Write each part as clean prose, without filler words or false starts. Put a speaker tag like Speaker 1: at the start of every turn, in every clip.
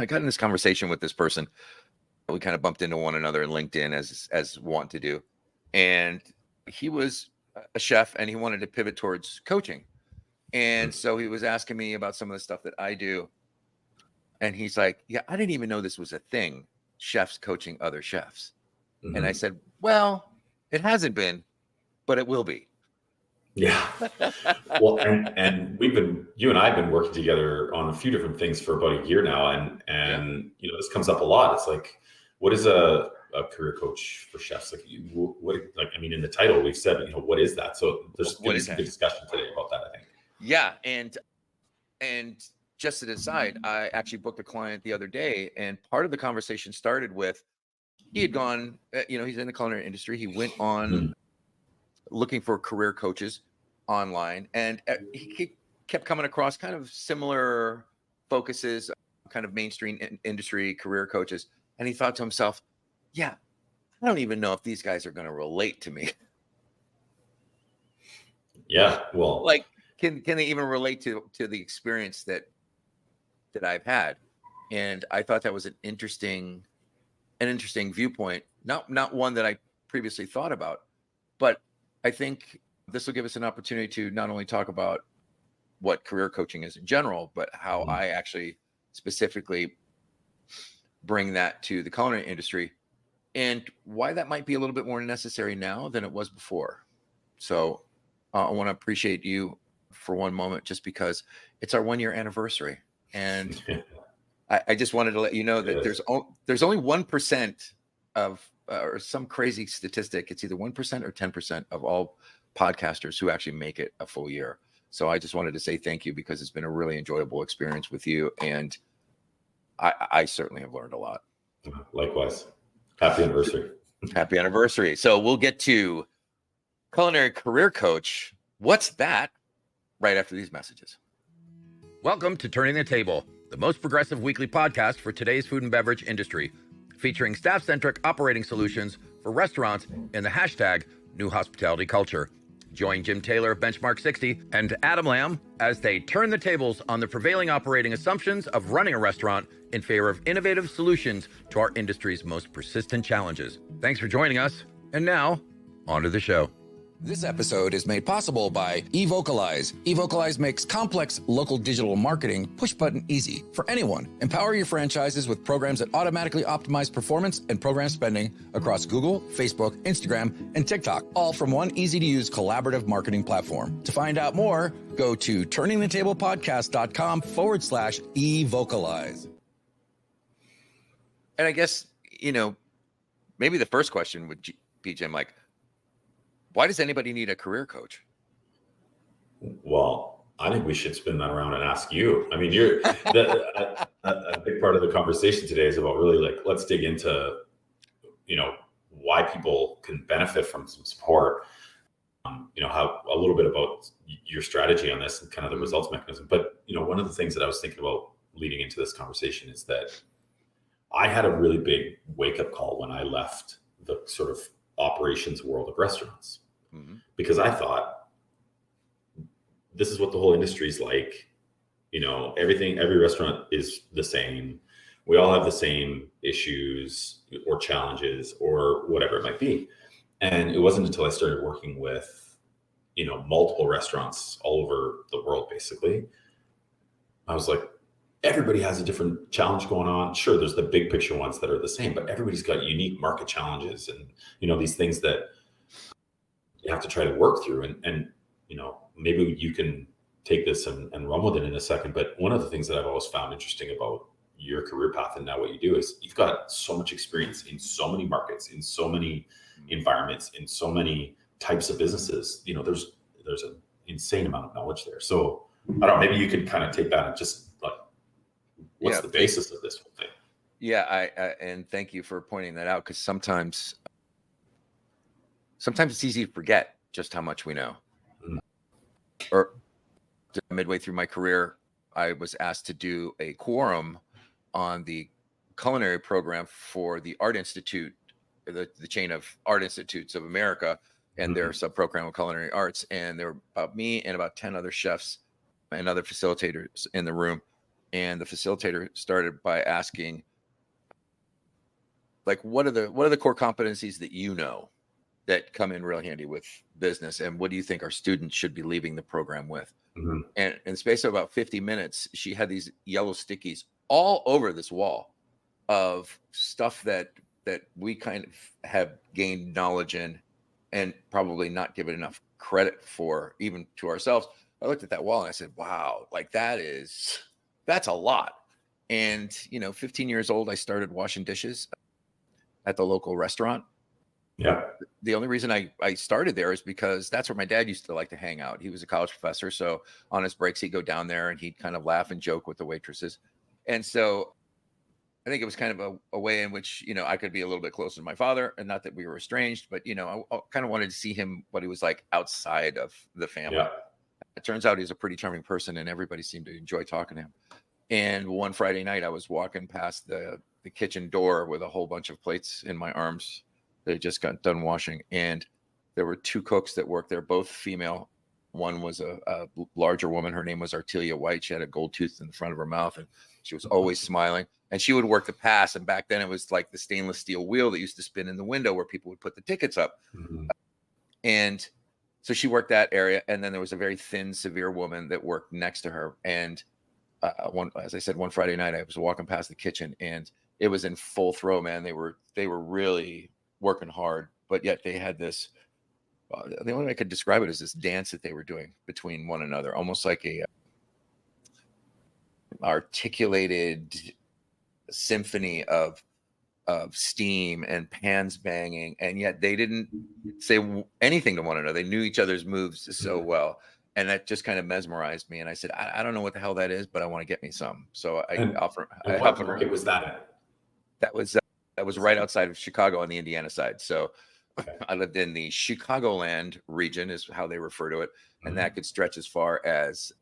Speaker 1: I got in this conversation with this person. We kind of bumped into one another in LinkedIn as want to do. And he was a chef and he wanted to pivot towards coaching. And so he was asking me about some of the stuff that I do. And he's like, yeah, I didn't even know this was a thing, chefs coaching other chefs. And I said, well, it hasn't been, but it will be.
Speaker 2: Yeah. Well, and you and I have been working together on a few different things for about a year now. And you know, this comes up a lot. It's like, what is a career coach for chefs? Like, I mean, in the title, we've said, you know, what is that? So there's going to be some good discussion today about that, I think.
Speaker 1: Yeah. And just to decide, I actually booked a client the other day, and part of the conversation started with, he had gone, he's in the culinary industry. He went on looking for career coaches online, and he kept coming across kind of similar focuses, kind of mainstream industry career coaches. And he thought to himself, yeah, I don't even know if these guys are going to relate to me.
Speaker 2: Yeah. Well,
Speaker 1: like, can they even relate to the experience that I've had? And I thought that was an interesting viewpoint, not one that I previously thought about, but I think this will give us an opportunity to not only talk about what career coaching is in general, but how I actually specifically bring that to the culinary industry and why that might be a little bit more necessary now than it was before. So I want to appreciate you for one moment, just because it's our 1 year anniversary. And I just wanted to let you know that there's only 1% of, or some crazy statistic, it's either 1% or 10% of all podcasters who actually make it a full year. So I just wanted to say thank you, because it's been a really enjoyable experience with you. And I certainly have learned a lot.
Speaker 2: Likewise. Happy anniversary.
Speaker 1: Happy anniversary. So we'll get to culinary career coach. What's that? Right after these messages. Welcome to Turning the Table, the most progressive weekly podcast for today's food and beverage industry, featuring staff-centric operating solutions for restaurants in the hashtag New Hospitality Culture. Join Jim Taylor of Benchmark 60 and Adam Lamb as they turn the tables on the prevailing operating assumptions of running a restaurant in favor of innovative solutions to our industry's most persistent challenges. Thanks for joining us. And now, on to the show. This episode is made possible by eVocalize. eVocalize makes complex local digital marketing push-button easy for anyone. Empower your franchises with programs that automatically optimize performance and program spending across Google, Facebook, Instagram, and TikTok, all from one easy-to-use collaborative marketing platform. To find out more, go to turningthetablepodcast.com/eVocalize. And I guess, maybe the first question would be, Jim, like, why does anybody need a career coach?
Speaker 2: Well, I think we should spin that around and ask you. I mean, you're a big part of the conversation today is about really, like, let's dig into, why people can benefit from some support. How a little bit about your strategy on this and kind of the results mechanism. But, one of the things that I was thinking about leading into this conversation is that I had a really big wake-up call when I left the sort of operations world of restaurants. Because I thought, this is what the whole industry is like. Every restaurant is the same. We all have the same issues or challenges or whatever it might be. And it wasn't until I started working with, multiple restaurants all over the world, basically, I was like, everybody has a different challenge going on. Sure, there's the big picture ones that are the same, but everybody's got unique market challenges and, these things that you have to try to work through. And maybe you can take this and run with it in a second. But one of the things that I've always found interesting about your career path and now what you do is you've got so much experience in so many markets, in so many environments, in so many types of businesses. There's an insane amount of knowledge there. So I don't know, maybe you could kind of take that and just like, what's the basis of this whole thing?
Speaker 1: Yeah, and thank you for pointing that out, because sometimes it's easy to forget just how much we know. Or midway through my career, I was asked to do a quorum on the culinary program for the Art Institute, the chain of Art Institutes of America, and their sub-program of culinary arts. And there were about me and about 10 other chefs and other facilitators in the room. and the facilitator started by asking, like, what are the core competencies that you know that come in real handy with business, and what do you think our students should be leaving the program with?
Speaker 2: Mhm.
Speaker 1: And in the space of about 50 minutes, she had these yellow stickies all over this wall of stuff that we kind of have gained knowledge in and probably not given enough credit for, even to ourselves. I looked at that wall and I said, wow, like that's a lot. And 15 years old, I started washing dishes at the local restaurant.
Speaker 2: Yeah.
Speaker 1: The only reason I started there is because that's where my dad used to like to hang out. He was a college professor, so on his breaks he'd go down there and he'd kind of laugh and joke with the waitresses. And so I think it was kind of a way in which I could be a little bit closer to my father, and not that we were estranged, but I kind of wanted to see him, what he was like outside of the family.
Speaker 2: Yeah.
Speaker 1: It turns out he's a pretty charming person, and everybody seemed to enjoy talking to him. And one Friday night, I was walking past the kitchen door with a whole bunch of plates in my arms. They just got done washing, and there were two cooks that worked there, both female. One was a larger woman. Her name was Artelia White. She had a gold tooth in the front of her mouth, and she was always smiling. And she would work the pass. And back then, it was like the stainless steel wheel that used to spin in the window where people would put the tickets up.
Speaker 2: Mhm.
Speaker 1: And so she worked that area. And then there was a very thin, severe woman that worked next to her. And as I said, one Friday night, I was walking past the kitchen, and it was in full throw, man. They were really working hard, but yet they had this. The only way I could describe it is this dance that they were doing between one another, almost like a articulated symphony of steam and pans banging, and yet they didn't say anything to one another. They knew each other's moves so well, and that just kind of mesmerized me. And I said, I don't know what the hell that is, but I want to get me some. So I
Speaker 2: And
Speaker 1: offered.
Speaker 2: what market was that in?
Speaker 1: That was right outside of Chicago on the Indiana side. So
Speaker 2: Okay.
Speaker 1: I lived in the Chicagoland region, is how they refer to it, and
Speaker 2: Mhm.
Speaker 1: that could stretch as far as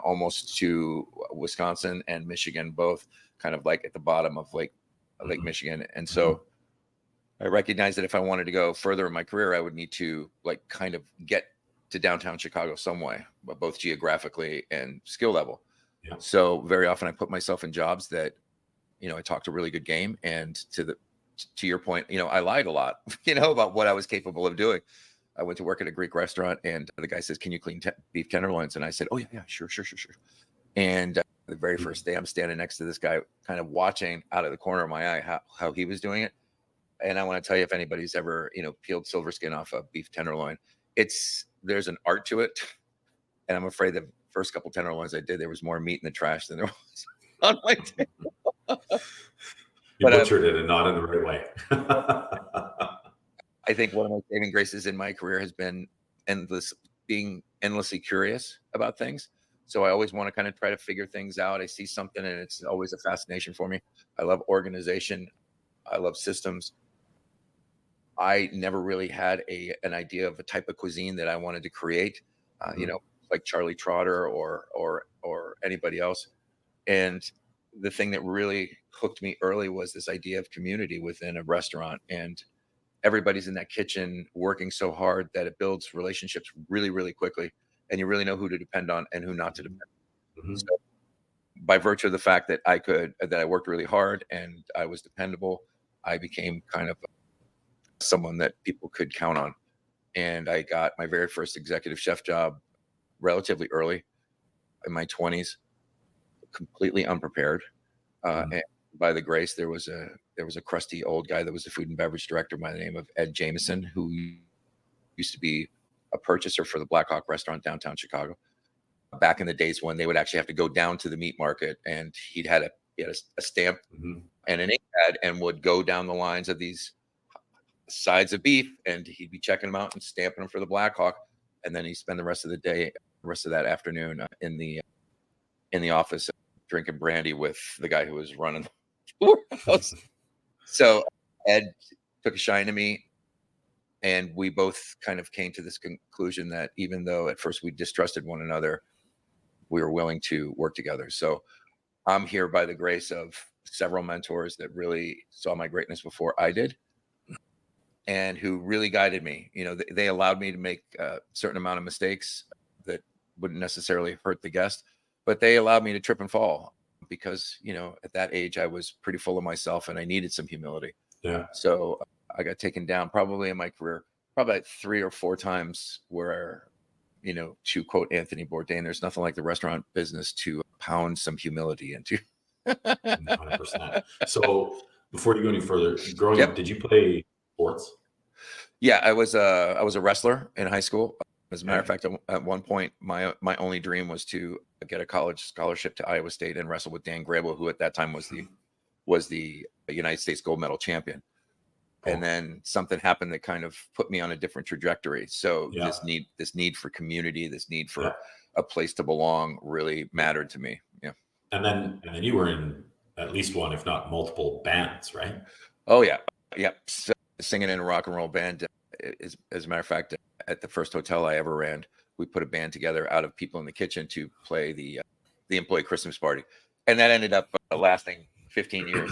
Speaker 1: almost to Wisconsin and Michigan, both kind of like at the bottom of Lake
Speaker 2: Mhm.
Speaker 1: Michigan. And so I recognized that if I wanted to go further in my career, I would need to like kind of get to downtown Chicago some way, but both geographically and skill level.
Speaker 2: Yeah.
Speaker 1: So very often I put myself in jobs that, I talked a really good game. And to your point, I lied a lot, about what I was capable of doing. I went to work at a Greek restaurant, and the guy says, "Can you clean beef tenderloins?" And I said, "Oh yeah, sure." And the very first day, I'm standing next to this guy, kind of watching out of the corner of my eye how he was doing it. And I want to tell you, if anybody's ever peeled silver skin off a beef tenderloin, there's an art to it. And I'm afraid the first couple tenderloins I did, there was more meat in the trash than there was on my table.
Speaker 2: You
Speaker 1: But
Speaker 2: butchered it, and not in the right way.
Speaker 1: I think one of my saving graces in my career has been being endlessly curious about things. So I always want to kind of try to figure things out. I see something and it's always a fascination for me. I love organization. I love systems. I never really had an idea of a type of cuisine that I wanted to create, like Charlie Trotter or anybody else. And the thing that really hooked me early was this idea of community within a restaurant, and everybody's in that kitchen working so hard that it builds relationships really, really quickly, and you really know who to depend on and who not to depend on.
Speaker 2: Mhm.
Speaker 1: So by virtue of the fact that I worked really hard and I was dependable, I became kind of someone that people could count on. And I got my very first executive chef job relatively early in my 20s, completely unprepared.
Speaker 2: Mhm.
Speaker 1: And by the grace, there was a crusty old guy that was the food and beverage director by the name of Ed Jameson, who used to be a purchaser for the Black Hawk restaurant downtown Chicago. Back in the days when they would actually have to go down to the meat market, and he had a stamp
Speaker 2: Mhm.
Speaker 1: and an ink pad, and would go down the lines of these sides of beef, and he'd be checking them out and stamping them for the Black Hawk, and then he'd spend the rest of that afternoon in the office drinking brandy with the guy who was running the warehouse. So Ed took a shine to me, and we both kind of came to this conclusion that even though at first we distrusted one another, we were willing to work together. So I'm here by the grace of several mentors that really saw my greatness before I did, and who really guided me. They allowed me to make a certain amount of mistakes that wouldn't necessarily hurt the guest, but they allowed me to trip and fall because, at that age I was pretty full of myself and I needed some humility.
Speaker 2: Yeah.
Speaker 1: So I got taken down probably in my career, probably like 3 or 4 times where, to quote Anthony Bourdain, there's nothing like the restaurant business to pound some humility into.
Speaker 2: 100%. So before you go any further, growing
Speaker 1: Yep.
Speaker 2: up, did you play sports?
Speaker 1: Yeah, I was a wrestler in high school. As a matter of
Speaker 2: Okay.
Speaker 1: fact, at one point, my only dream was to get a college scholarship to Iowa State and wrestle with Dan Grable, who at that time was the United States gold medal champion.
Speaker 2: Cool.
Speaker 1: And then something happened that kind of put me on a different trajectory. So
Speaker 2: Yeah.
Speaker 1: this need for community, this need for
Speaker 2: Yeah.
Speaker 1: a place to belong really mattered to me. Yeah.
Speaker 2: And then you were in at least one, if not multiple bands, right?
Speaker 1: Oh yeah. Yep. So, singing in a rock and roll band. As a matter of fact, at the first hotel I ever ran, we put a band together out of people in the kitchen to play the employee Christmas party, and that ended up lasting 15 years.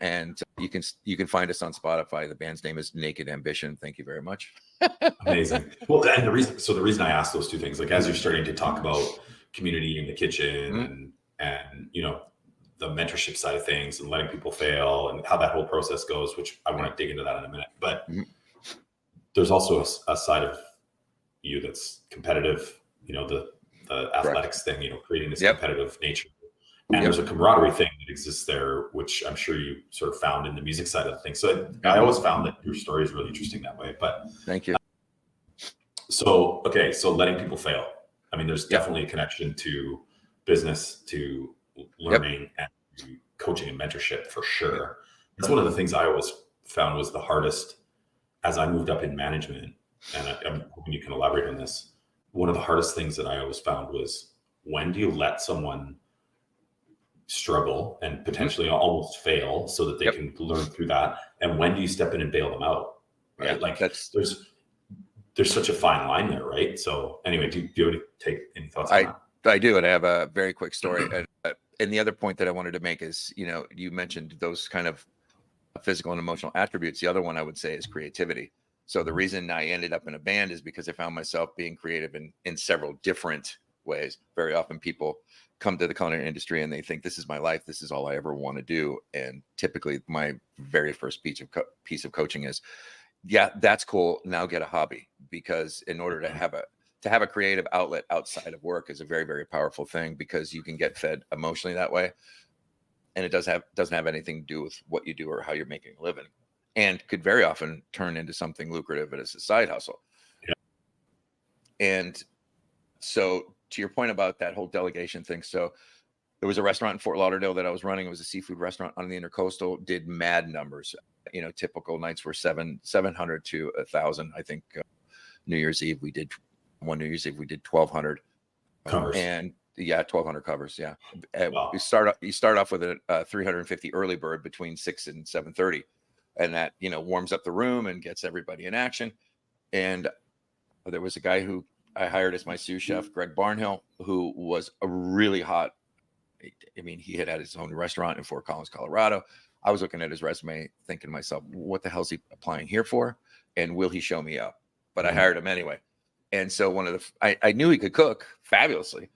Speaker 1: And you can find us on Spotify. The band's name is Naked Ambition. Thank you very much.
Speaker 2: Amazing. Well, and the reason I asked those two things, like as you're starting to talk about community in the kitchen and the mentorship side of things and letting people fail and how that whole process goes, which I want to dig into that in a minute. But there's also a side of you that's competitive, the athletics thing, creating this competitive nature. And there's a camaraderie thing that exists there, which I'm sure you sort of found in the music side of the thing. So I always found that your story is really interesting that way. But
Speaker 1: thank you.
Speaker 2: So letting people fail. I mean, there's definitely a connection to business, to learning, and to coaching and mentorship for sure. That's one of the things I always found was the hardest as I moved up in management. And I'm hoping you can elaborate on this. One of the hardest things that I always found was, when do you let someone struggle and potentially almost fail so that they can learn through that, and when do you step in and bail them out, right? There's such a fine line there, right? So anyway, do you have any thoughts on that?
Speaker 1: I do, and I have a very quick story. And the other point that I wanted to make is, you mentioned those kind of physical and emotional attributes. The other one I would say is creativity. So the reason I ended up in a band is because I found myself being creative in several different ways. Very often people come to the culinary industry and they think, this is my life, this is all I ever want to do. And typically my very first piece of coaching is, that's cool, now get a hobby. Because in order to have a creative outlet outside of work is a very, very powerful thing, because you can get fed emotionally that way. And it doesn't have anything to do with what you do or how you're making a living, and could very often turn into something lucrative as a side hustle.
Speaker 2: Yeah.
Speaker 1: And so to your point about that whole delegation thing. So there was a restaurant in Fort Lauderdale that I was running. It was a seafood restaurant on the Intercoastal, did mad numbers. Typical nights were 700 to 1,000. I think New Year's Eve we did 1,200
Speaker 2: covers.
Speaker 1: And 1,200 covers. Yeah.
Speaker 2: Wow.
Speaker 1: You start off with a 350 early bird between 6 and 7:30. And that, warms up the room and gets everybody in action. And there was a guy who I hired as my sous chef, Greg Barnhill, who was a really hot. I mean, he had his own restaurant in Fort Collins, Colorado. I was looking at his resume thinking to myself, what the hell is he applying here for? And will he show me up? But I hired him anyway. And so I knew he could cook fabulously,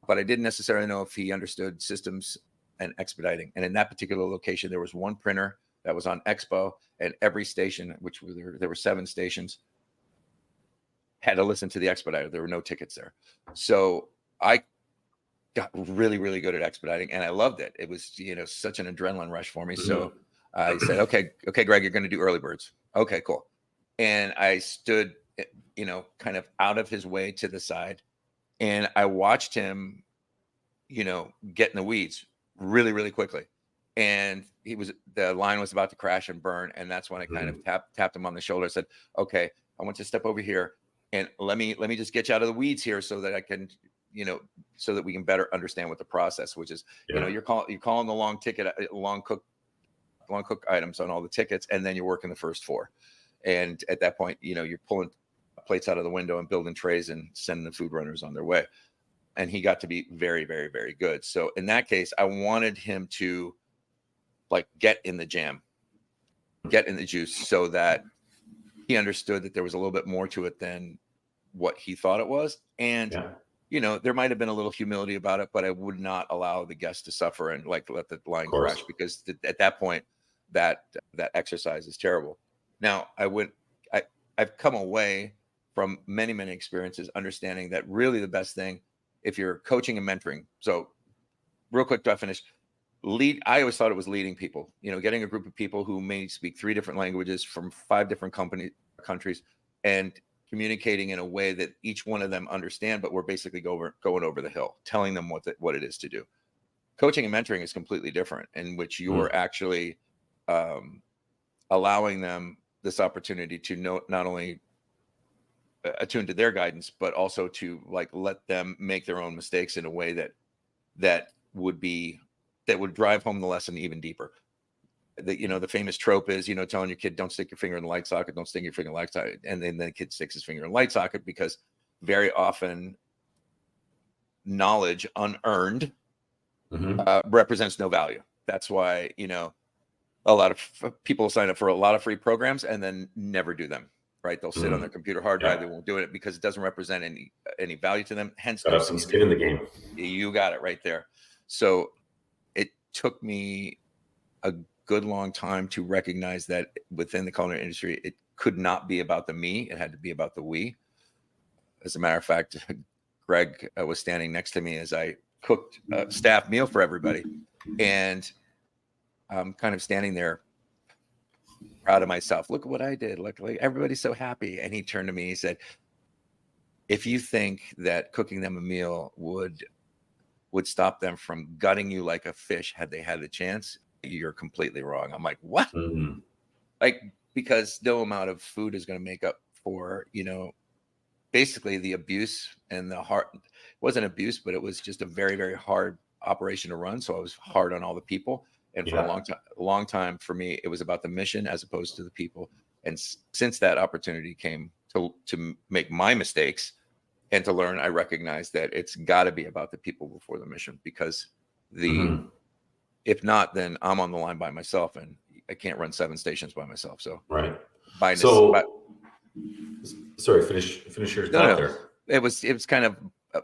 Speaker 1: but I didn't necessarily know if he understood systems and expediting. And in that particular location, there was one printer that was on Expo, and every station, which there were 7 stations, had to listen to the expediter. There were no tickets there. So I got really, really good at expediting, and I loved it. It was, such an adrenaline rush for me. So I said, okay, Greg, you're going to do early birds. Okay, cool. And I stood, kind of out of his way to the side, and I watched him, get in the weeds really, really quickly. And the line was about to crash and burn. And that's when I kind of tapped him on the shoulder, said, okay, I want you to step over here and let me just get you out of the weeds here so that I can, so that we can better understand what the process, which is, you're calling the long cook items on all the tickets, and then you're working the first 4. And at that point, you're pulling plates out of the window and building trays and sending the food runners on their way. And he got to be very, very, very good. So in that case, I wanted him to get in the jam, get in the juice, so that he understood that there was a little bit more to it than what he thought it was. And there might have been a little humility about it, but I would not allow the guest to suffer and like let the line
Speaker 2: Of course.
Speaker 1: crash, because at that point, that exercise is terrible. Now, I've come away from many, many experiences understanding that really the best thing, if you're coaching and mentoring. So real quick to finish, I always thought it was leading people, getting a group of people who may speak 3 different languages from 5 different countries, and communicating in a way that each one of them understand, but we're basically going over the hill, telling them what it is to do. Coaching and mentoring is completely different, in which you're actually allowing them this opportunity to not only attune to their guidance, but also to like let them make their own mistakes in a way that would drive home the lesson even deeper. The famous trope is, telling your kid, don't stick your finger in the light socket, don't stick your finger in the light socket. And then the kid sticks his finger in the light socket, because very often knowledge unearned represents no value. That's why, a lot of people sign up for a lot of free programs and then never do them, right? They'll sit on their computer hard drive. They won't do it because it doesn't represent any value to them. Hence,
Speaker 2: got some skin in the game.
Speaker 1: You got it right there. So it took me a good long time to recognize that within the culinary industry, it could not be about the me. It had to be about the we. As a matter of fact, Greg was standing next to me as I cooked a staff meal for everybody. And I'm kind of standing there proud of myself. Look at what I did. Look, like everybody's so happy. And he turned to me, he said, if you think that cooking them a meal would stop them from gutting you like a fish had they had the chance, you're completely wrong. I'm like, what? Like, because no amount of food is going to make up for, basically the abuse and the hard, it wasn't abuse, but it was just a very, very hard operation to run. So I was hard on all the people. And for a long time for me, it was about the mission as opposed to the people. And since that opportunity came to make my mistakes and to learn, I recognized that it's got to be about the people before the mission, because if not, then I'm on the line by myself, and I can't run 7 stations by myself. So
Speaker 2: sorry, finish your thought there.
Speaker 1: It was kind of,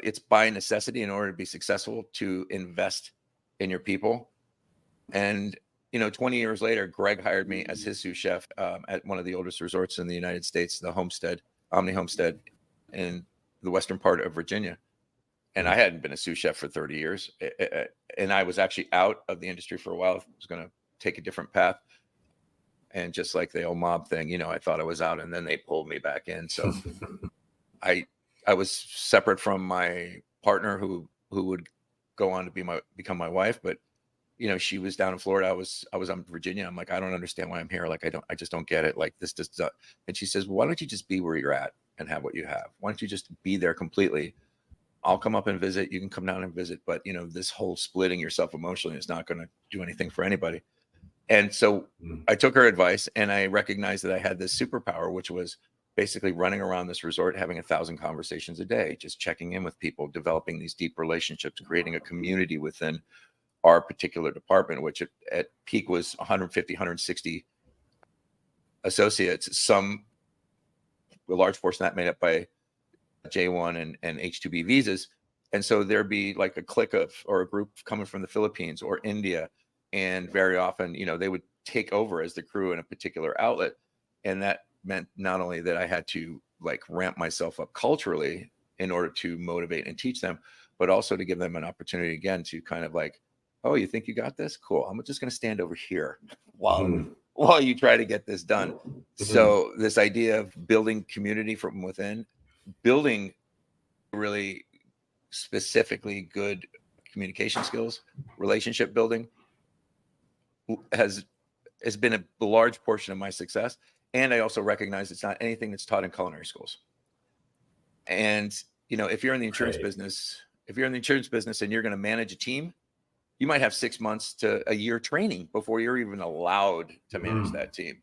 Speaker 1: it's by necessity in order to be successful to invest in your people. And 20 years later, Greg hired me as his sous chef at one of the oldest resorts in the United States, the Omni Homestead in the western part of Virginia. And I hadn't been a sous chef for 30 years. And I was actually out of the industry for a while. I was going to take a different path. And just like the old mob thing, I thought I was out, and then they pulled me back in. So I was separate from my partner who would go on to become my wife. But, she was down in Florida. I was in Virginia. I'm like, I don't understand why I'm here. Like, I just don't get it. Like this just, and she says, well, why don't you just be where you're at and have what you have? Why don't you just be there completely? I'll come up and visit. You can come down and visit. But, this whole splitting yourself emotionally is not going to do anything for anybody. And so I took her advice, and I recognized that I had this superpower, which was basically running around this resort, having 1,000 conversations a day, just checking in with people, developing these deep relationships, creating a community within our particular department, which at peak was 150, 160 associates, a large portion of that made up by J1 and H2B visas. And so there'd be like a clique or a group coming from the Philippines or India. And very often, they would take over as the crew in a particular outlet. And that meant not only that I had to like ramp myself up culturally in order to motivate and teach them, but also to give them an opportunity again to kind of like, oh, you think you got this? Cool. I'm just going to stand over here while you try to get this done. So this idea of building community from within, building really specifically good communication skills, relationship building has been a large portion of my success. And I also recognize it's not anything that's taught in culinary schools. And, if you're in the insurance business, and you're going to manage a team, you might have 6 months to a year training before you're even allowed to manage that team.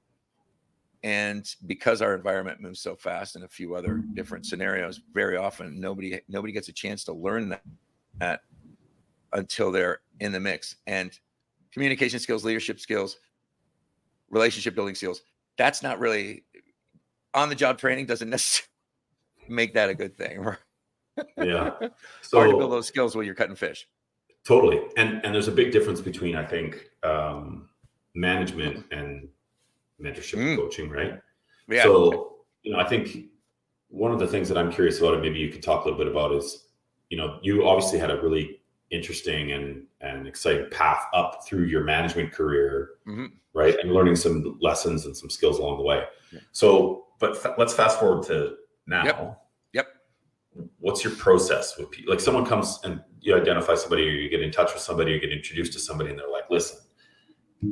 Speaker 1: And because our environment moves so fast in a few other different scenarios, very often nobody gets a chance to learn that until they're in the mix. And communication skills, leadership skills, relationship building skills, that's not really on the job training, doesn't necessarily make that a good thing.
Speaker 2: Yeah.
Speaker 1: Hard to build
Speaker 2: So
Speaker 1: those skills while you're cutting fish.
Speaker 2: totally. And there's a big difference between, I think, management and mentorship and coaching, right?
Speaker 1: Yeah.
Speaker 2: So, I think one of the things that I'm curious about, and maybe you could talk a little bit about, is, you obviously had a really interesting and exciting path up through your management career, right? And learning some lessons and some skills along the way.
Speaker 1: Yeah.
Speaker 2: So, but let's fast forward to now.
Speaker 1: Yep.
Speaker 2: What's your process with people? Like, someone comes and you identify somebody, or you get in touch with somebody, or get introduced to somebody, and they're like, listen,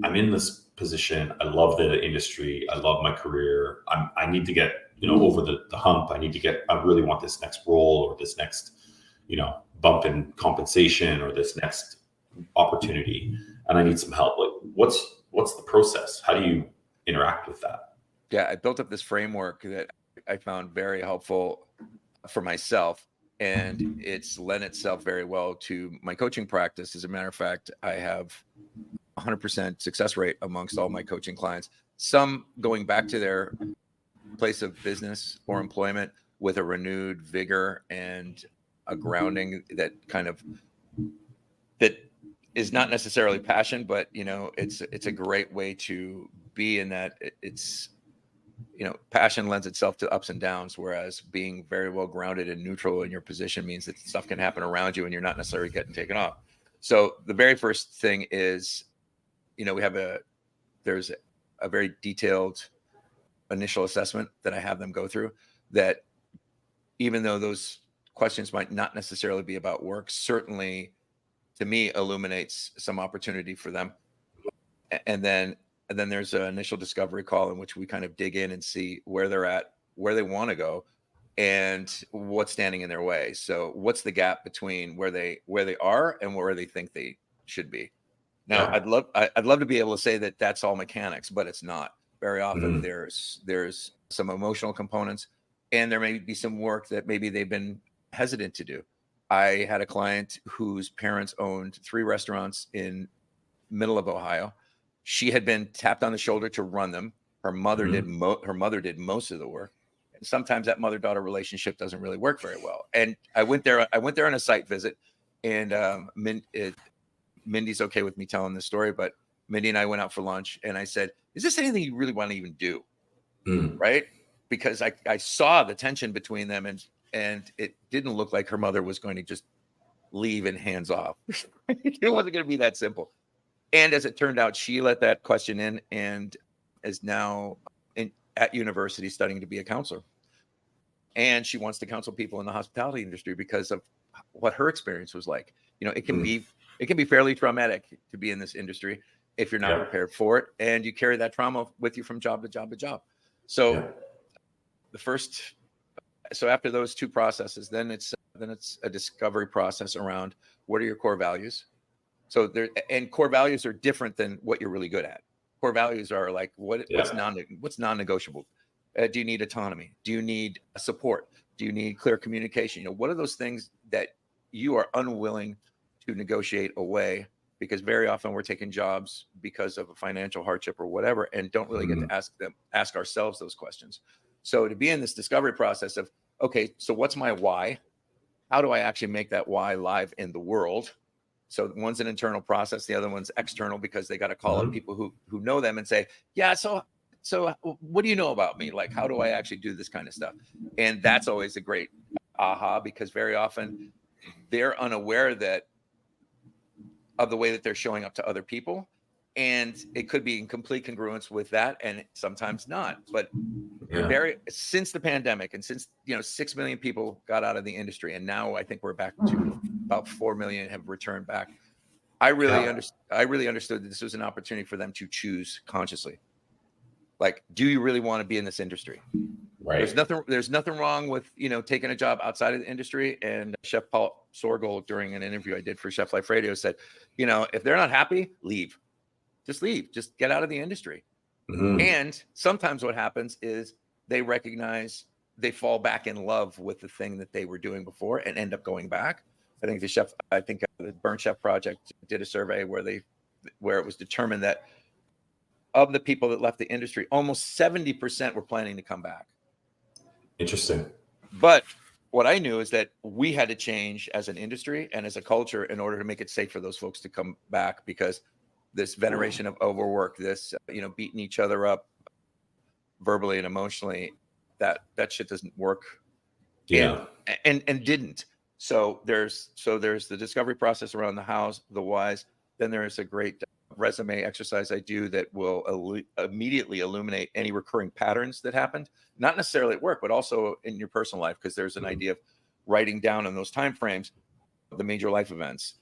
Speaker 2: I'm in this position. I love the industry. I love my career. I need to get, over the hump. I really want this next role, or this next, bump in compensation, or this next opportunity. And I need some help. Like, what's the process? How do you interact with that?
Speaker 1: Yeah. I built up this framework that I found very helpful for myself, and it's lent itself very well to my coaching practice. As a matter of fact, I have 100% success rate amongst all my coaching clients, some going back to their place of business or employment with a renewed vigor and a grounding that is not necessarily passion, but it's a great way to be in that. It's passion lends itself to ups and downs, whereas being very well grounded and neutral in your position means that stuff can happen around you and you're not necessarily getting taken off. So the very first thing is, there's a very detailed initial assessment that I have them go through, that even though those questions might not necessarily be about work, certainly to me illuminates some opportunity for them. And then there's an initial discovery call in which we kind of dig in and see where they're at, where they want to go, and what's standing in their way. So what's the gap between where they are and where they think they should be. Now, I'd love to be able to say that that's all mechanics, but it's not. Very often there's some emotional components, and there may be some work that maybe they've been hesitant to do. I had a client whose parents owned 3 restaurants in middle of Ohio. She had been tapped on the shoulder to run them. Her mother did most of the work. And sometimes that mother-daughter relationship doesn't really work very well. And I went there on a site visit, and Mindy's okay with me telling this story, but Mindy and I went out for lunch, and I said, is this anything you really want to even do? Right? Because I saw the tension between them, and it didn't look like her mother was going to just leave and hands off. It wasn't going to be that simple. And as it turned out, she let that question in and is now at university studying to be a counselor. And she wants to counsel people in the hospitality industry because of what her experience was like. It can be fairly traumatic to be in this industry if you're not prepared for it, and you carry that trauma with you from job to job to job. So so after those 2 processes, then it's a discovery process around what are your core values. So core values are different than what you're really good at. Core values are like what's non-negotiable. Do you need autonomy? Do you need support? Do you need clear communication? What are those things that you are unwilling to negotiate away? Because very often we're taking jobs because of a financial hardship or whatever, and don't really get to ask ourselves those questions. So to be in this discovery process of, okay, so what's my why? How do I actually make that why live in the world? So one's an internal process, the other one's external, because they got to call up people who know them and say, yeah, so what do you know about me? Like, how do I actually do this kind of stuff? And that's always a great aha, because very often they're unaware of the way that they're showing up to other people. And it could be in complete congruence with that, and sometimes not. But since the pandemic, and since 6 million people got out of the industry, and now I think we're back to about 4 million have returned back. I really understood that this was an opportunity for them to choose consciously. Like, do you really want to be in this industry? Right. There's nothing wrong with taking a job outside of the industry. And Chef Paul Sorgel, during an interview I did for Chef Life Radio, said, if they're not happy, leave. Just leave. Just get out of the industry. And sometimes what happens is they recognize they fall back in love with the thing that they were doing before and end up going back. I think the Burnt Chef Project did a survey where it was determined that of the people that left the industry, almost 70% were planning to come back.
Speaker 2: Interesting.
Speaker 1: But what I knew is that we had to change as an industry and as a culture in order to make it safe for those folks to come back, because this veneration of overwork, this, beating each other up verbally and emotionally, that shit doesn't work.
Speaker 2: Yeah.
Speaker 1: And didn't. So there's the discovery process around the hows, the whys. Then there's a great resume exercise I do that will immediately illuminate any recurring patterns that happened, not necessarily at work, but also in your personal life, because there's an idea of writing down in those time frames the major life events,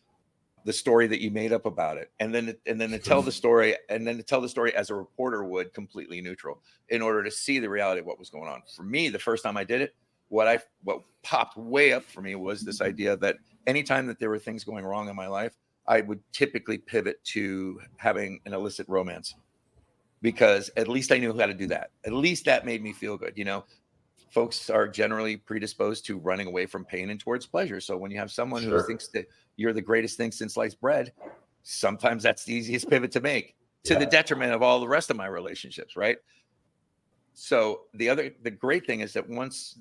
Speaker 1: the story that you made up about it, and then to tell the story, as a reporter would, completely neutral, in order to see the reality of what was going on. For me, the first time I did it, what popped way up for me was this idea that anytime that there were things going wrong in my life, I would typically pivot to having an illicit romance, because at least I knew how to do that. At least that made me feel good. Folks are generally predisposed to running away from pain and towards pleasure. So when you have someone who thinks that you're the greatest thing since sliced bread, sometimes that's the easiest pivot to make, to the detriment of all the rest of my relationships, right? So the great thing is that once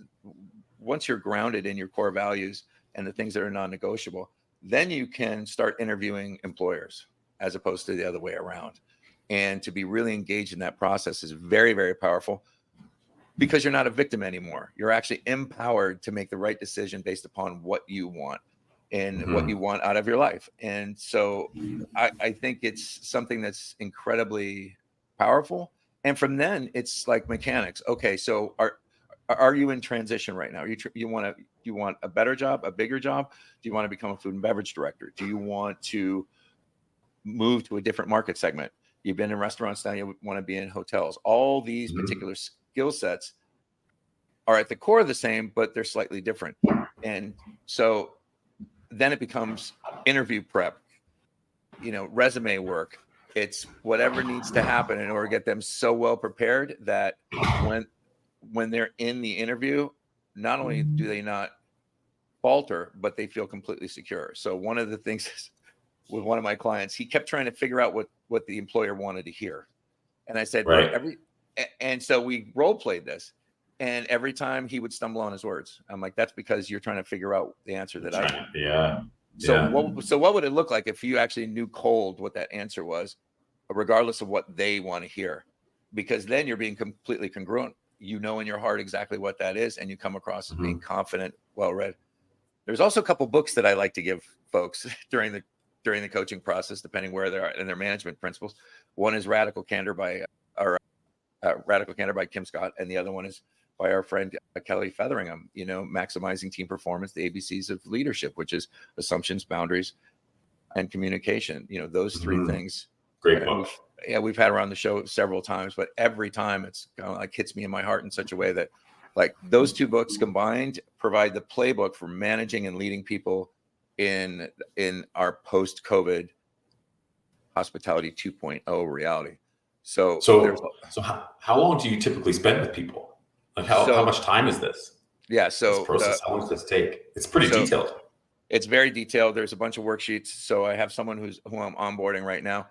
Speaker 1: you're grounded in your core values and the things that are non-negotiable, then you can start interviewing employers as opposed to the other way around. And to be really engaged in that process is very, very powerful, because you're not a victim anymore. You're actually empowered to make the right decision based upon what you want and what you want out of your life. And so I think it's something that's incredibly powerful. And from then it's like mechanics. Okay, so are you in transition right now? You want a better job, a bigger job? Do you want to become a food and beverage director? Do you want to move to a different market segment? You've been in restaurants, now you want to be in hotels. All these particular skill sets are at the core the same, but they're slightly different. And so then it becomes interview prep, resume work. It's whatever needs to happen in order to get them so well prepared that when they're in the interview, not only do they not falter, but they feel completely secure. So one of the things is, with one of my clients, he kept trying to figure out what the employer wanted to hear. And I said, and so we role played this. And every time he would stumble on his words, I'm like, that's because you're trying to figure out the answer that I want.
Speaker 2: Yeah.
Speaker 1: So what would it look like if you actually knew cold what that answer was, regardless of what they want to hear? Because then you're being completely congruent. You know in your heart exactly what that is, and you come across as being confident, well-read. There's also a couple books that I like to give folks during the coaching process, depending where they are in their management principles. One is Radical Candor by Kim Scott, and the other one is by our friend Kelly Featheringham, Maximizing Team Performance, the ABCs of Leadership, which is assumptions, boundaries, and communication. Those three things.
Speaker 2: Great book.
Speaker 1: We've had around the show several times, but every time it's kind of like hits me in my heart in such a way that, like, those two books combined provide the playbook for managing and leading people in our post-COVID hospitality 2.0 reality. So
Speaker 2: how long do you typically spend with people? Like how much time is this?
Speaker 1: Yeah. So
Speaker 2: this process, how long does this take? It's pretty detailed.
Speaker 1: It's very detailed. There's a bunch of worksheets. So I have someone who I'm onboarding right now.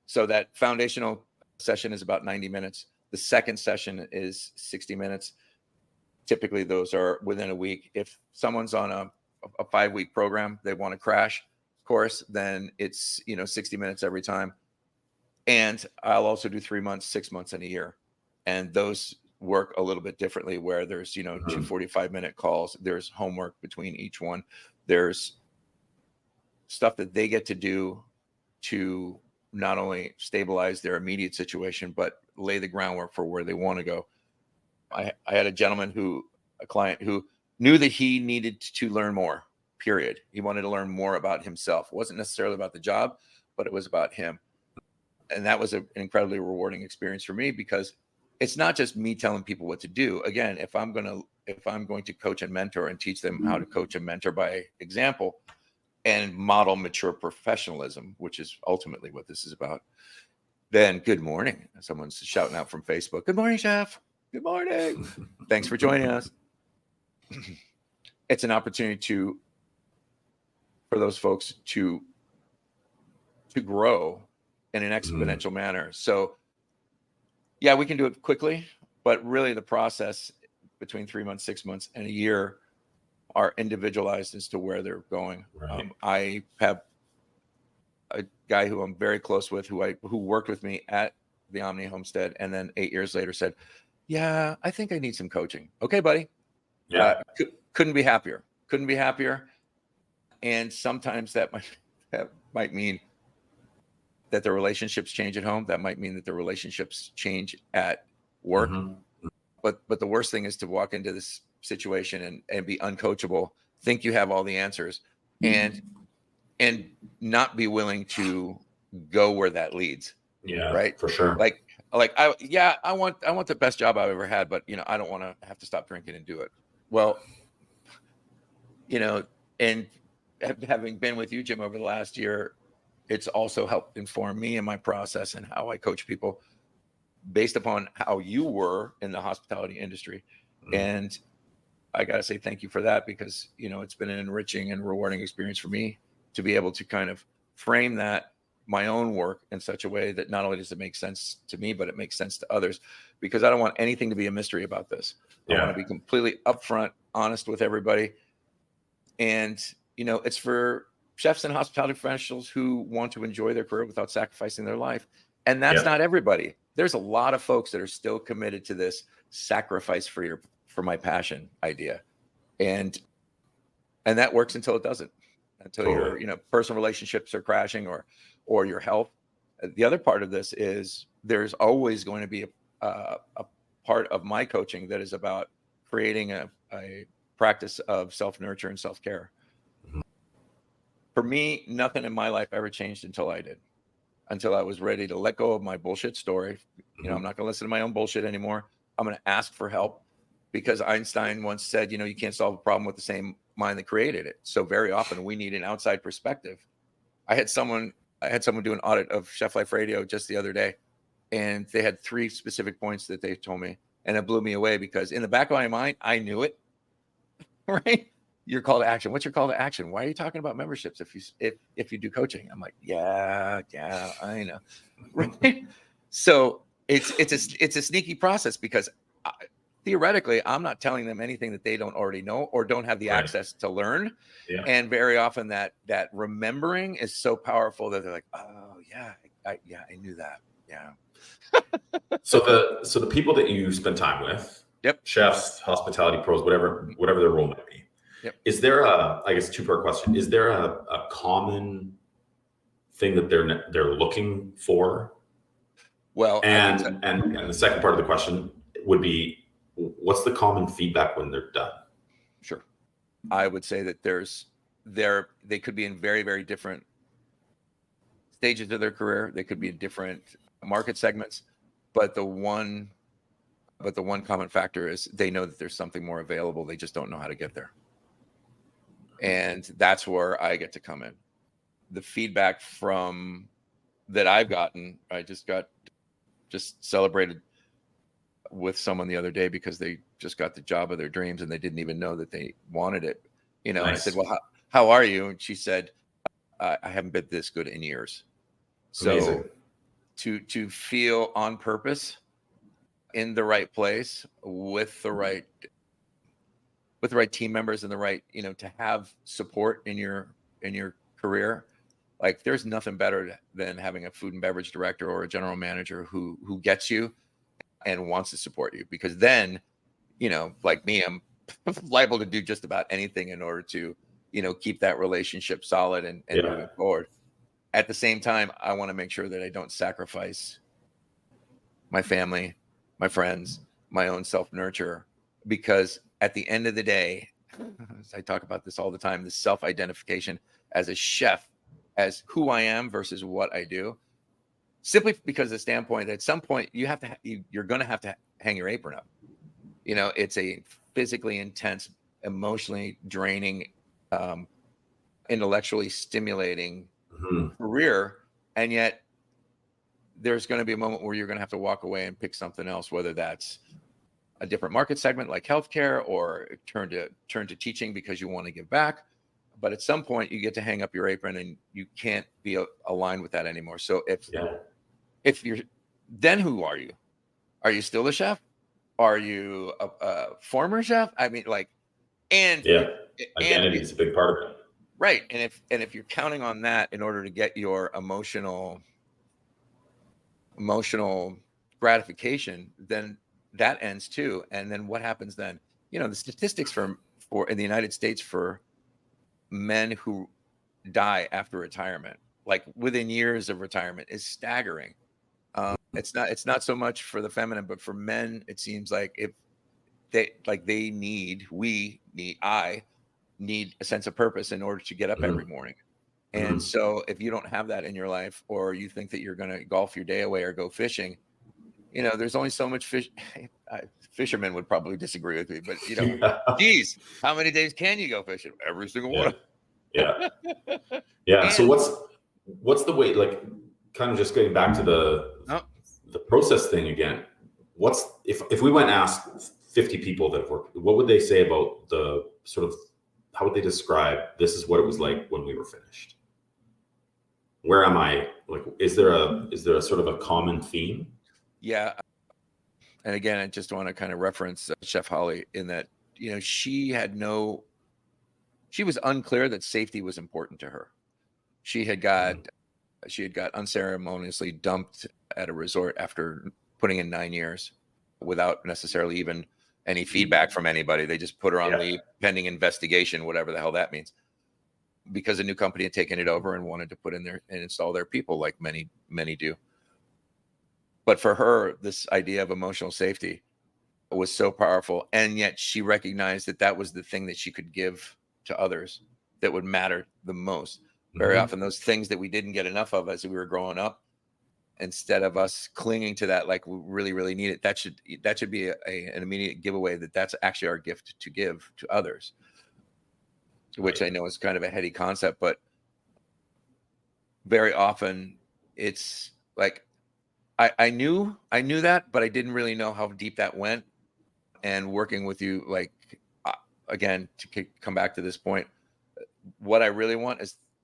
Speaker 1: So that foundational session is about 90 minutes. The second session is 60 minutes. Typically those are within a week. If someone's on a 5-week program, they want to crash course, then it's 60 minutes every time. And I'll also do 3 months, 6 months, and a year. And those work a little bit differently, where there's 2 45-minute calls. There's homework between each one. There's stuff that they get to do to not only stabilize their immediate situation, but lay the groundwork for where they want to go. I had a client who knew that he needed to learn more, period. He wanted to learn more about himself. It wasn't necessarily about the job, but it was about him. And that was an incredibly rewarding experience for me, because it's not just me telling people what to do. Again, if I'm going to coach and mentor and teach them how to coach and mentor by example and model mature professionalism, which is ultimately what this is about, then good morning. Someone's shouting out from Facebook. Good morning, chef. Good morning. Thanks for joining us. It's an opportunity for those folks to grow in an exponential manner. So yeah, we can do it quickly, but really the process between 3 months, 6 months, and a year are individualized as to where they're going.
Speaker 2: Right.
Speaker 1: I have a guy who I'm very close with, who worked with me at the Omni Homestead, and then 8 years later said, "Yeah, I think I need some coaching." Okay, buddy.
Speaker 2: Yeah.
Speaker 1: Couldn't be happier. Couldn't be happier. And sometimes that might mean that the relationships change at home. That might mean that the relationships change at work.
Speaker 2: Mhm.
Speaker 1: But the worst thing is to walk into this situation and be uncoachable, think you have all the answers, and not be willing to go where that leads.
Speaker 2: Yeah,
Speaker 1: Right.
Speaker 2: for sure.
Speaker 1: I want the best job I've ever had, but I don't want to have to stop drinking and do it. Well, and having been with you, Jim, over the last year, it's also helped inform me in my process and how I coach people based upon how you were in the hospitality industry.
Speaker 2: Mhm.
Speaker 1: And I got to say thank you for that, because, it's been an enriching and rewarding experience for me to be able to kind of frame my own work in such a way that not only does it make sense to me, but it makes sense to others, because I don't want anything to be a mystery about this. I want to be completely upfront, honest with everybody. And, it's for chefs and hospitality professionals who want to enjoy their career without sacrificing their life. And that's not everybody. There's a lot of folks that are still committed to this sacrifice for my passion idea. And that works until it doesn't, until your personal relationships are crashing or your health. The other part of this is there's always going to be a part of my coaching that is about creating a practice of self-nurture and self-care.
Speaker 2: Mhm.
Speaker 1: For me, nothing in my life ever changed until I was ready to let go of my bullshit story. I'm not going to listen to my own bullshit anymore. I'm going to ask for help, because Einstein once said, you can't solve a problem with the same mind that created it. So very often we need an outside perspective. I had someone do an audit of Chef Life Radio just the other day, and they had 3 specific points that they told me, and it blew me away, because in the back of my mind, I knew it. Right? Your call to action. What's your call to action? Why are you talking about memberships if you do coaching? I'm like, yeah, I know. Right? So it's a sneaky process, because theoretically, I'm not telling them anything that they don't already know or don't have the access to learn.
Speaker 2: Yeah.
Speaker 1: And very often that remembering is so powerful that they're like, oh yeah, I knew that. Yeah.
Speaker 2: So the people that you spend time with, chefs, hospitality pros, whatever their role might be, is there I guess 2-part question? Is there a common thing that they're looking for?
Speaker 1: Well,
Speaker 2: and the second part of the question would be, what's the common feedback when they're done?
Speaker 1: Sure. I would say that they could be in very, very different stages of their career. They could be in different market segments, but the one common factor is they know that there's something more available. They just don't know how to get there. And that's where I get to come in. The feedback that I've gotten, I just celebrated with someone the other day because they just got the job of their dreams and they didn't even know that they wanted it. And I said, well, how are you? And she said, I haven't been this good in years. So
Speaker 2: amazing.
Speaker 1: To feel on purpose, in the right place, with the right team members and the right, to have support in your career. Like, there's nothing better than having a food and beverage director or a general manager who gets you and wants to support you, because then, like me, I'm liable to do just about anything in order to, keep that relationship solid and moving forward. At the same time, I want to make sure that I don't sacrifice my family, my friends, my own self-nurture, because at the end of the day, I talk about this all the time, this self-identification as a chef, as who I am versus what I do, simply because of the standpoint that at some point you're going to have to hang your apron up. It's a physically intense, emotionally draining, intellectually stimulating career. And yet there's going to be a moment where you're going to have to walk away and pick something else, whether that's a different market segment like healthcare, or turn to teaching because you want to give back. But at some point you get to hang up your apron and you can't be aligned with that anymore. So if you're, then who are you? Are you still a chef? Are you a former chef? I mean, like, and and
Speaker 2: Identity is a big part of it.
Speaker 1: right. And if you're counting on that in order to get your emotional gratification, then that ends too. And then what happens then? The statistics for in the United States for men who die after retirement, like within years of retirement, is staggering. It's not so much for the feminine, but for men, it seems like if I need a sense of purpose in order to get up every morning. And so if you don't have that in your life, or you think that you're going to golf your day away or go fishing, there's only so much fish. Fishermen would probably disagree with me, but geez, how many days can you go fishing? Every single one.
Speaker 2: Yeah. Yeah. So what's the way, like, kind of just getting back to the process thing again, if we went and asked 50 people that have worked, what would they say about the sort of, how would they describe, this is what it was like when we were finished? Where am I? Like, is there a sort of a common theme?
Speaker 1: Yeah. And again, I just want to kind of reference Chef Holly in that, she was unclear that safety was important to her. She had got unceremoniously dumped at a resort after putting in 9 years without necessarily even any feedback from anybody. They just put her on leave pending investigation, whatever the hell that means, because a new company had taken it over and wanted to put in there and install their people, like many do. But for her, this idea of emotional safety was so powerful. And yet she recognized that that was the thing that she could give to others that would matter the most. Very often, those things that we didn't get enough of as we were growing up, instead of us clinging to that, like we really, really need it, that should be an immediate giveaway that's actually our gift to give to others, which I know is kind of a heady concept, but very often it's like, I knew that, but I didn't really know how deep that went. And working with you, like, again, to come back to this point, what I really want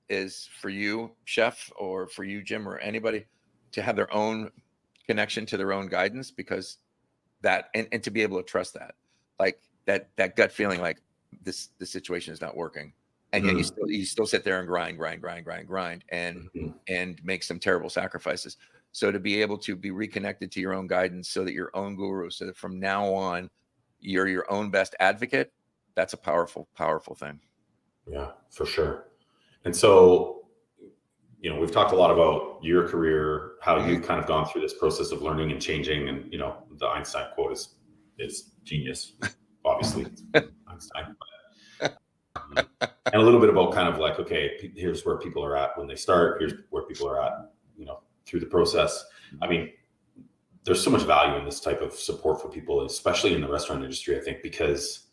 Speaker 1: is for you, Chef, or for you, Jim, or anybody, to have their own connection to their own guidance, because that, and to be able to trust that, like that gut feeling, like the situation is not working, and yet you still sit there and grind and make some terrible sacrifices. So to be able to be reconnected to your own guidance, so that your own guru, so that from now on you're your own best advocate, that's a powerful thing. Yeah,
Speaker 2: for sure. And so, we've talked a lot about your career, how you've kind of gone through this process of learning and changing, and the Einstein quote is genius, obviously. Einstein. And a little bit about kind of like, okay, here's where people are at when they start, here's where people are at, through the process. I mean, there's so much value in this type of support for people, especially in the restaurant industry, I think, because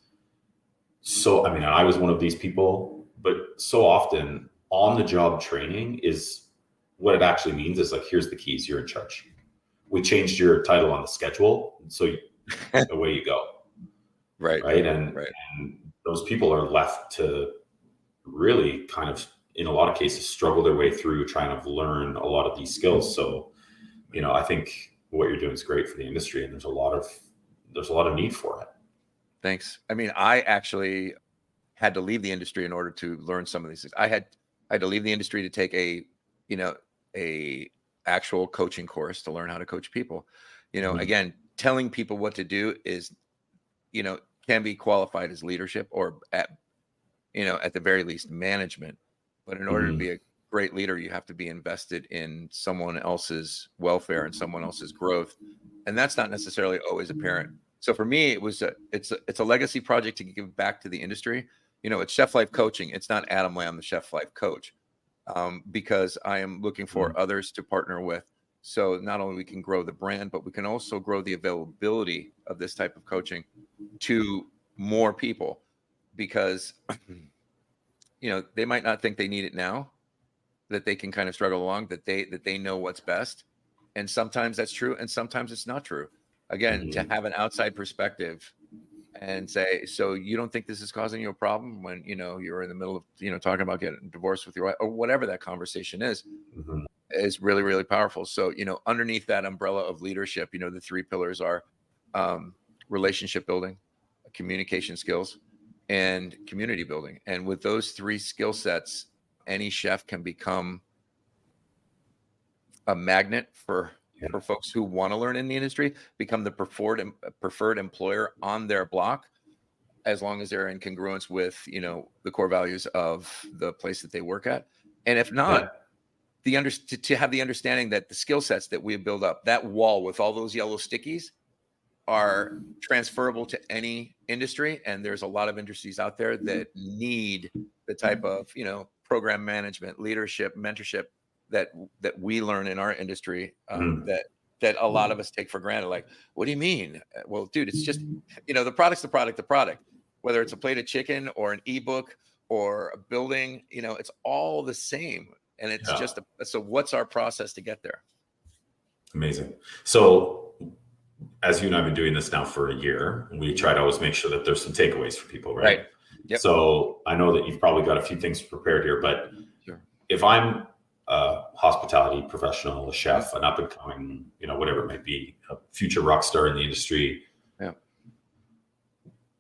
Speaker 2: I was one of these people, but so often on the job training is what it actually means is like, here's the keys, you're in charge. We changed your title on the schedule, so away you go. Right. And those people are left to really kind of, in a lot of cases, struggle their way through trying to learn a lot of these skills. So, I think what you're doing is great for the industry, and there's a lot of need for it.
Speaker 1: Thanks. I mean, I actually had to leave the industry in order to learn some of these things. I had to leave the industry to take a actual coaching course to learn how to coach people. Again, telling people what to do is, can be qualified as leadership, or at the very least management. But in order to be a great leader, you have to be invested in someone else's welfare and someone else's growth. And that's not necessarily always apparent. So for me, it's a legacy project to give back to the industry. It's Chef Life Coaching. It's not Adam Lamb, the Chef Life Coach, because I am looking for others to partner with. So not only we can grow the brand, but we can also grow the availability of this type of coaching to more people, because they might not think they need it now, that they can kind of struggle along, that they know what's best. And sometimes that's true, and sometimes it's not true. Again, to have an outside perspective and say, so you don't think this is causing you a problem when you're in the middle of talking about getting divorced with your wife, or whatever that conversation is really, really powerful. So underneath that umbrella of leadership, the three pillars are relationship building, communication skills, and community building. And with those three skill sets, any chef can become a magnet for folks who want to learn in the industry, become the preferred employer on their block, as long as they're in congruence with, you know, the core values of the place that they work at. And if not, to have the understanding that the skill sets that we build up, that wall with all those yellow stickies, are transferable to any industry. And there's a lot of industries out there that need the type of, you know, program management, leadership, mentorship that we learn in our industry, that a lot of us take for granted. Like, what do you mean? Well, dude, it's just, you know, the product's the product, whether it's a plate of chicken or an ebook or a building, you know, it's all the same. And it's just, so what's our process to get there?
Speaker 2: Amazing. So as you and I have been doing this now for a year, we try to always make sure that there's some takeaways for people, right?
Speaker 1: Yep.
Speaker 2: So I know that you've probably got a few things prepared here, but
Speaker 1: sure.
Speaker 2: If I'm a hospitality professional, a chef, an up and coming, you know, whatever it might be, a future rock star in the industry,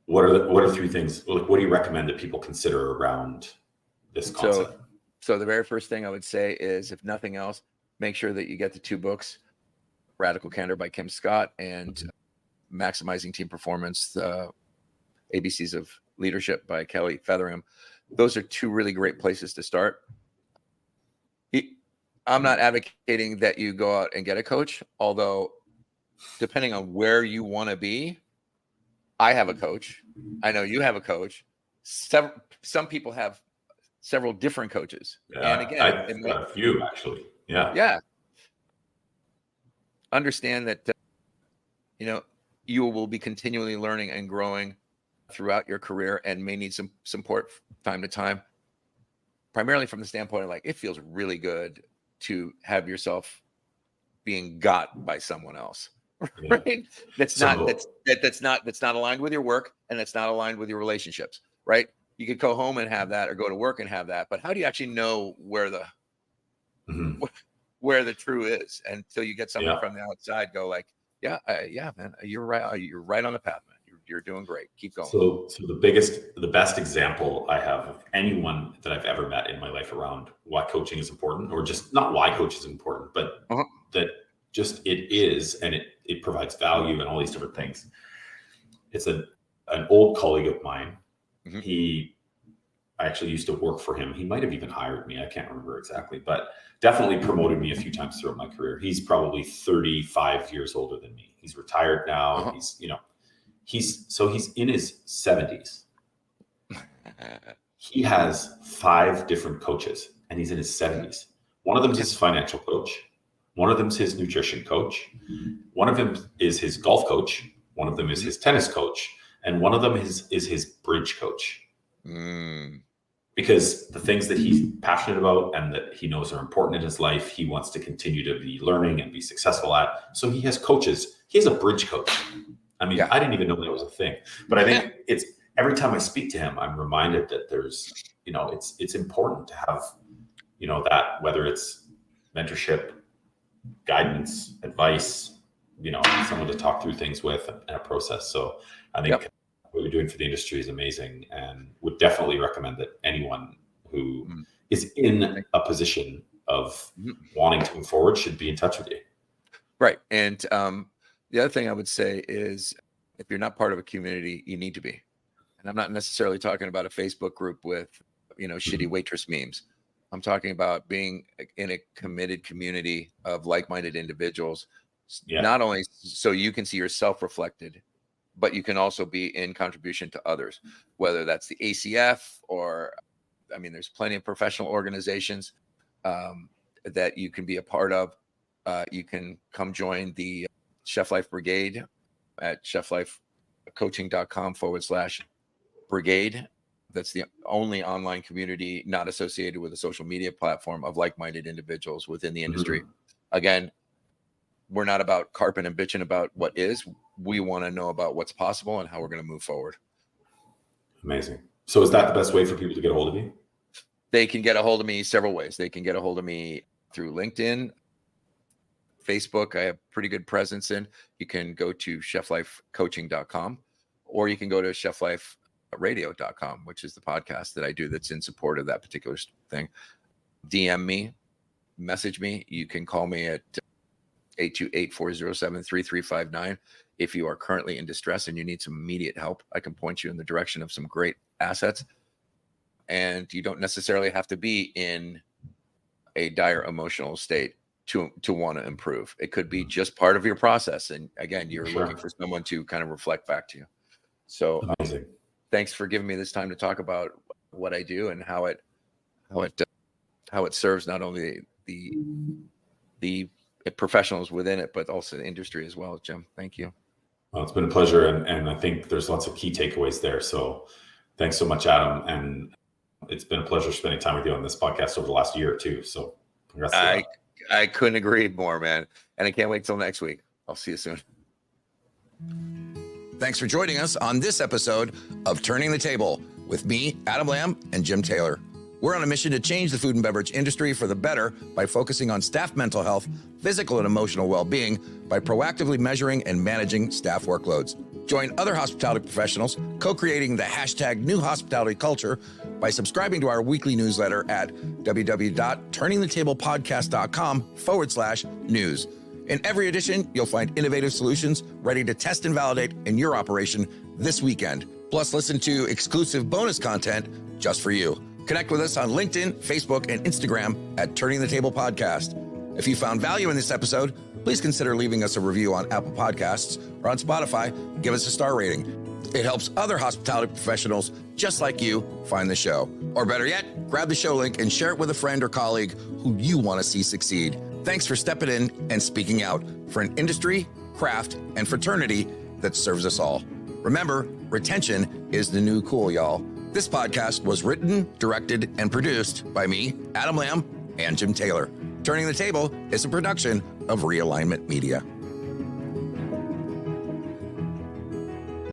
Speaker 2: what are three things? Like, what do you recommend that people consider around this concept?
Speaker 1: So the very first thing I would say is, if nothing else, make sure that you get the two books, Radical Candor by Kim Scott and Maximizing Team Performance, the ABCs of Leadership by Kelly Featheringham. Those are two really great places to start. I'm not advocating that you go out and get a coach, although depending on where you want to be, I have a coach. I know you have a coach. Some people have several different coaches. And again,
Speaker 2: I've got a few actually. Yeah.
Speaker 1: Understand that, you know, you will be continually learning and growing throughout your career and may need some support time to time, primarily from the standpoint of, like, it feels really good to have yourself being got by someone else. Right? That's not aligned with your work, and that's not aligned with your relationships, right? You could go home and have that, or go to work and have that, but how do you actually know where the where the true is until you get someone from the outside go, like, man, you're right. You're right on the path, man. You're doing great. Keep going.
Speaker 2: So the best example I have of anyone that I've ever met in my life around why coaching is important, or just not why coaching is important, but that just it is, and it provides value and all these different things. It's an old colleague of mine. I actually used to work for him. He might have even hired me. I can't remember exactly, but definitely promoted me a few times throughout my career. He's probably 35 years older than me. He's retired now. He's, you know, he's in his 70s. He has 5 different coaches, and he's in his 70s. One of them is his financial coach. One of them is his nutrition coach. One of them is his golf coach. One of them is his tennis coach. And one of them is his bridge coach. Because the things that he's passionate about and that he knows are important in his life, he wants to continue to be learning and be successful at. So he has coaches. He has a bridge coach. I mean, I didn't even know that was a thing. But I think it's every time I speak to him, I'm reminded that there's, you know, it's important to have, you know, that, whether it's mentorship, guidance, advice, you know, someone to talk through things with and a process. So I think what you're doing for the industry is amazing, and would definitely recommend that anyone who is in a position of wanting to move forward should be in touch with you.
Speaker 1: Right. And the other thing I would say is, if you're not part of a community, you need to be. And I'm not necessarily talking about a Facebook group with, you know, shitty waitress memes. I'm talking about being in a committed community of like-minded individuals, not only so you can see yourself reflected, but you can also be in contribution to others, whether that's the ACF or, I mean, there's plenty of professional organizations that you can be a part of. You can come join the Chef Life Brigade at cheflifecoaching.com/brigade. That's the only online community not associated with a social media platform of like-minded individuals within the industry. Again, we're not about carping and bitching about what is. We want to know about what's possible and how we're going to move forward.
Speaker 2: Amazing. So is that the best way for people to get a hold of you?
Speaker 1: They can get a hold of me several ways. They can get a hold of me through LinkedIn, Facebook. I have pretty good presence in. You can go to cheflifecoaching.com, or you can go to Chef Life radio.com, which is the podcast that I do that's in support of that particular thing. DM me, message me. You can call me at 828-407-3359. If you are currently in distress and you need some immediate help, I can point you in the direction of some great assets. And you don't necessarily have to be in a dire emotional state to want to improve. It could be just part of your process. And again, you're looking for someone to kind of reflect back to you. So thanks for giving me this time to talk about what I do and how it serves not only the professionals within it, but also the industry as well. Jim, thank you.
Speaker 2: Well, it's been a pleasure. And I think there's lots of key takeaways there. So thanks so much, Adam. And it's been a pleasure spending time with you on this podcast over the last year or two. So congrats to that.
Speaker 1: I couldn't agree more, man. And I can't wait till next week. I'll see you soon. Thanks for joining us on this episode of Turning the Table with me, Adam Lamb, and Jim Taylor. We're on a mission to change the food and beverage industry for the better by focusing on staff mental health, physical and emotional well-being, by proactively measuring and managing staff workloads. Join other hospitality professionals co-creating the hashtag New Hospitality Culture by subscribing to our weekly newsletter at www.turningthetablepodcast.com/news. In every edition, you'll find innovative solutions ready to test and validate in your operation this weekend. Plus, listen to exclusive bonus content just for you. Connect with us on LinkedIn, Facebook, and Instagram at Turning the Table Podcast. If you found value in this episode, please consider leaving us a review on Apple Podcasts or on Spotify. Give us a star rating. It helps other hospitality professionals just like you find the show. Or better yet, grab the show link and share it with a friend or colleague who you want to see succeed. Thanks for stepping in and speaking out for an industry, craft, and fraternity that serves us all. Remember, retention is the new cool, y'all. This podcast was written, directed, and produced by me, Adam Lamb, and Jim Taylor. Turning the Table is a production of Realignment Media.